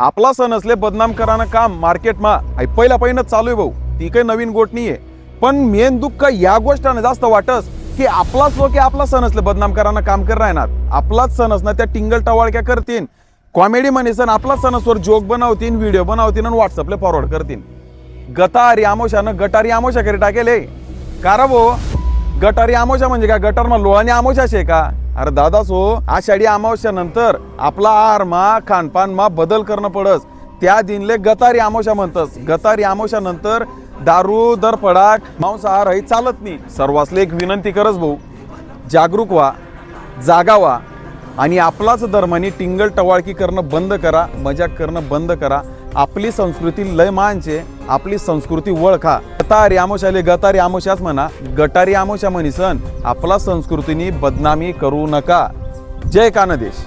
आपला सण असले बदनाम करानं काम मार्केटमा पहिला पहिनच चालू आहे भाऊ, ती काही नवीन गोष्ट नाहीये. पण मेन दुःख या गोष्टाने जास्त वाटस की आपलाच लोक आपला सण असले बदनाम करानं काम कर राहणार. आपलाच सण असणार त्या टिंगल टवाळक्या करतील, कॉमेडी म्हणीसन आपला सणासवर जोक बनवतील, व्हिडिओ बनवतील आणि व्हॉट्सअपला फॉरवर्ड करतील. गटारी आमोशानं गटारी आमोशा करी टाकेले कार भो. गटारी आमोशा म्हणजे काय, गटारमा लोळानी आमोशाच आहे का? अरे दादा सो, आषाढी अमावस्यानंतर आपला आहारमा खानपानमा बदल करणं पडस, त्या दिनले गटारी आमोशा म्हणतस. गटारी आमोशानंतर दारू दरफडाक मांसाहार हे चालत नाही. सर्वासले एक विनंती करस भाऊ, जागरूक व्हा, जागा व्हा आणि आपलाच धर्माने टिंगल टवाळकी करणं बंद करा, मजाक करणं बंद करा. आपली संस्कृती लय मानचे, आपली संस्कृती ओळखा. गटारी आमोशाले गटारी आमोशाच म्हणा, गटारी आमोशा म्हणीसन आपला संस्कृतीनी बदनामी करू नका. जय कानदेश.